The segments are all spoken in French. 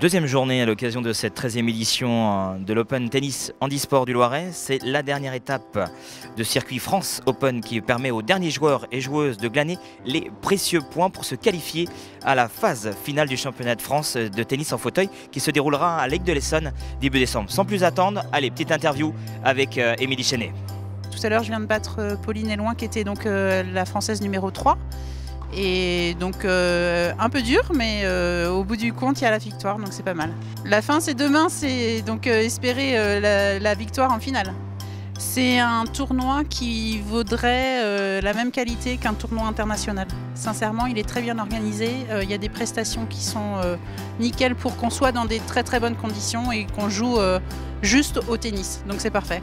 Deuxième journée à l'occasion de cette 13e édition de l'Open Tennis Handisport du Loiret. C'est la dernière étape de circuit France Open qui permet aux derniers joueurs et joueuses de glaner les précieux points pour se qualifier à la phase finale du championnat de France de tennis en fauteuil qui se déroulera à Lake de l'Essonne début décembre. Sans plus attendre, allez, petite interview avec Émilie Chenet. Tout à l'heure, je viens de battre Pauline Elouin qui était donc la française numéro 3. Et donc un peu dur, mais au bout du compte il y a la victoire, donc c'est pas mal. La fin c'est demain, c'est donc espérer la victoire en finale. C'est un tournoi qui vaudrait la même qualité qu'un tournoi international. Sincèrement, il est très bien organisé, il y a des prestations qui sont nickel pour qu'on soit dans des très très bonnes conditions et qu'on joue juste au tennis, donc c'est parfait.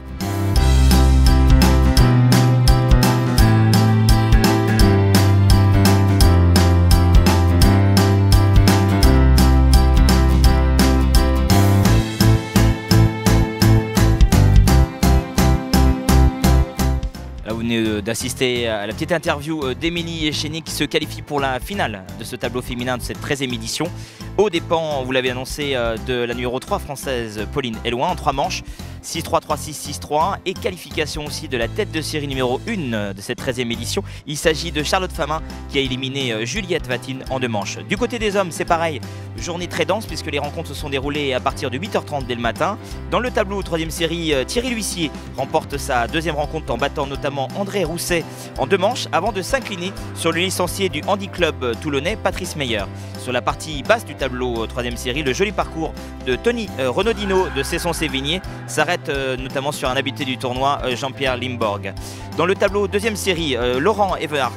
Là, vous venez d'assister à la petite interview d'Émilie Chenet qui se qualifie pour la finale de ce tableau féminin de cette 13e édition. Aux dépens, vous l'avez annoncé, de la numéro 3 française Pauline Elouin en 3 manches. 6-3, 3-6, 6-3 et qualification aussi de la tête de série numéro 1 de cette 13e édition. Il s'agit de Charlotte Famin qui a éliminé Juliette Vatine en 2 manches. Du côté des hommes, c'est pareil, journée très dense puisque les rencontres se sont déroulées à partir de 8h30 dès le matin. Dans le tableau 3e série, Thierry L'Huissier remporte sa 2e rencontre en battant notamment André Rousset en 2 manches avant de s'incliner sur le licencié du Handi Club toulonnais Patrice Meyer. Sur la partie basse du tableau 3e série, le joli parcours de Tony Renaudino de Cesson-Sévigné s'arrête notamment sur un habitué du tournoi, Jean-Pierre Limborg. Dans le tableau 2e série, Laurent Everhart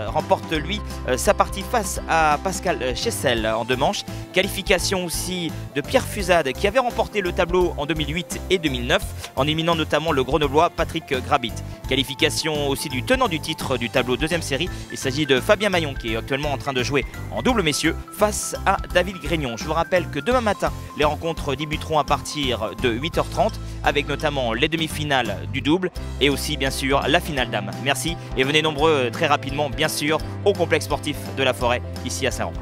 remporte lui sa partie face à Pascal Chessel en 2 manches. Qualification aussi de Pierre Fusade qui avait remporté le tableau en 2008 et 2009 en éliminant notamment le grenoblois Patrick Grabit. Qualification aussi du tenant du titre du tableau 2e série. Il s'agit de Fabien Maillon qui est actuellement en train de jouer en double messieurs face à David Grignon. Je vous rappelle que demain matin, les rencontres débuteront à partir de 8h30 avec notamment les demi-finales du double et aussi bien sûr la finale dames. Merci et venez nombreux très rapidement bien sûr au complexe sportif de la Forêt ici à Saint-Roch.